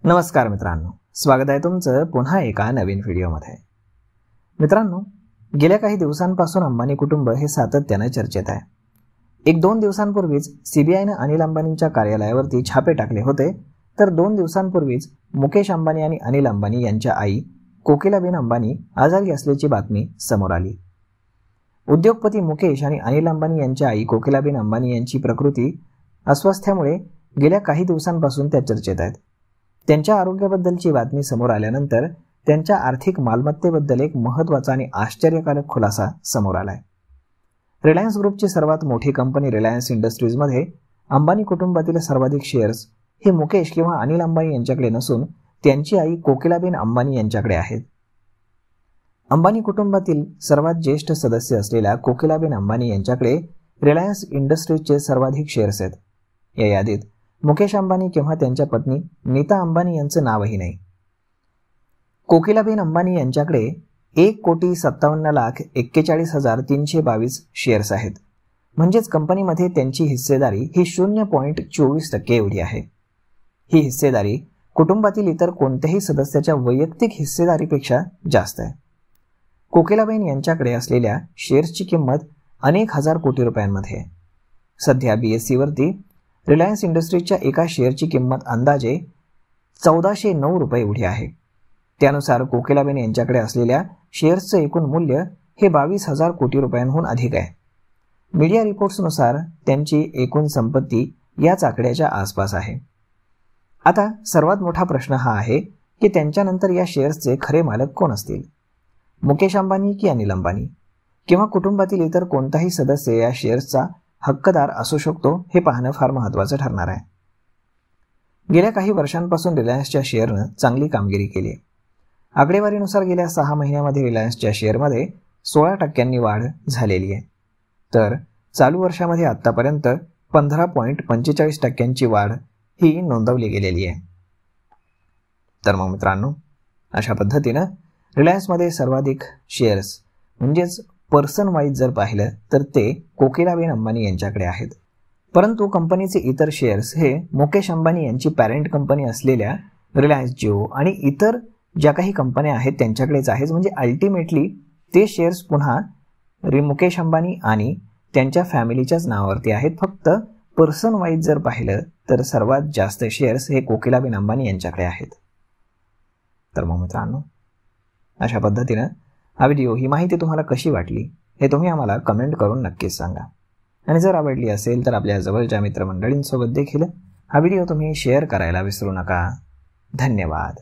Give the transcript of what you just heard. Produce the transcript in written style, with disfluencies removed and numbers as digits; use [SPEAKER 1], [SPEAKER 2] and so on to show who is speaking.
[SPEAKER 1] नमस्कार मित्रांनो, स्वागत आहे तुमचं पुन्हा एका नवीन व्हिडिओमध्ये। मित्रांनो, गेल्या काही दिवसांपासून अंबानी कुटुंब हे सातत्याने चर्चेत आहे। 1-2 दिवसांपूर्वीच सीबीआयने अनिल अंबानींच्या कार्यालयावरती छापे टाकले होते, तर 2 दिवसांपूर्वीच मुकेश अंबानी आणि अनिल अंबानी यांच्या आई कोकिलाबेन अंबानी आजारी असल्याची बातमी समोर आली। उद्योगपती मुकेश आणि अनिल अंबानी यांच्या आई कोकिलाबेन अंबानी यांची प्रकृती अस्वास्थ्यामुळे गेल्या काही दिवसांपासून त्या चर्चेत आहेत। त्यांच्या आरोग्याबद्दलची बातमी समोर आल्यानंतर त्यांच्या आर्थिक मालमत्तेबद्दल एक महत्त्वाचा आणि आश्चर्यकारक खुलासा समोर आलाय। रिलायन्स ग्रुपची सर्वात मोठी कंपनी रिलायन्स इंडस्ट्रीजमध्ये अंबानी कुटुंबातील सर्वाधिक शेअर्स हे मुकेश किंवा अनिल अंबानी यांच्याकडे नसून त्यांची आई कोकिलाबेन अंबानी यांच्याकडे आहेत। अंबानी कुटुंबातील सर्वात ज्येष्ठ सदस्य असलेल्या कोकिलाबेन अंबानी यांच्याकडे रिलायन्स इंडस्ट्रीजचे सर्वाधिक शेअर्स आहेत। या यादीत मुकेश अंबानी किंवा त्यांच्या पत्नी नीता अंबानी यांचं नावही नाही। कोकिलाबेन अंबानी यांच्याकडे 1,57,41,322 शेअर्स आहेत, म्हणजेच कंपनीमध्ये त्यांची हिस्सेदारी ही 0.24% एवढी आहे। ही हिस्सेदारी कुटुंबातील इतर कोणत्याही सदस्याच्या वैयक्तिक हिस्सेदारीपेक्षा जास्त आहे। कोकिलाबेन यांच्याकडे असलेल्या शेअर्सची किंमत अनेक हजार कोटी रुपयांमध्ये आहे। सध्या BSE रिलायन्स इंडस्ट्रीजच्या एका शेअरची किंमत अंदाजे 1409 रुपये एवढी आहे। त्यानुसार कोकिलाबेन यांच्याकडे असलेल्या शेअर्सचं एकूण मूल्य हे 22,000 कोटी रुपयांहून अधिक आहे। मीडिया रिपोर्ट्सनुसार त्यांची एकूण संपत्ती याच आकड्याच्या आसपास आहे। आता सर्वात मोठा प्रश्न हा आहे की त्यांच्यानंतर या शेअर्सचे खरे मालक कोण असतील? मुकेश अंबानी की अनिल अंबानी किंवा कुटुंबातील इतर कोणताही सदस्य या शेअर्सचा हक्कदार असू शकतो हे पाहणं फार महत्त्वाचं ठरणार आहे। गेल्या काही वर्षांपासून रिलायन्सच्या शेअरनं चांगली कामगिरी केली आहे। आकडेवारीनुसार गेल्या 6 महिन्यामध्ये रिलायन्सच्या शेअरमध्ये 16% वाढ झालेली आहे, तर चालू वर्षामध्ये आत्तापर्यंत 15.45% वाढ ही नोंदवली गेलेली आहे। तर मग मित्रांनो, अशा पद्धतीनं रिलायन्समध्ये सर्वाधिक शेअर्स म्हणजेच पर्सन वाईज जर पाहिलं तर ते कोकिलाबेन अंबानी यांच्याकडे आहेत, परंतु कंपनीचे इतर शेअर्स हे मुकेश अंबानी यांची पॅरेंट कंपनी असलेल्या रिलायन्स जिओ आणि इतर ज्या काही कंपन्या आहेत त्यांच्याकडेच आहेत। म्हणजे अल्टिमेटली ते शेअर्स पुन्हा मुकेश अंबानी आणि त्यांच्या फॅमिलीच्याच नावावरती आहेत। फक्त पर्सन वाईज जर पाहिलं तर सर्वात जास्त शेअर्स हे कोकिलाबेन अंबानी यांच्याकडे आहेत। तर मग मित्रांनो, अशा पद्धतीनं हा व्हिडिओ ही माहिती तुम्हाला कशी वाटली हे तुम्ही आम्हाला कमेंट करून नक्कीच सांगा, आणि जर आवडली असेल तर आपल्या जवळच्या मित्रमंडळींसोबत देखील हा व्हिडिओ तुम्ही शेअर करायला विसरू नका। धन्यवाद।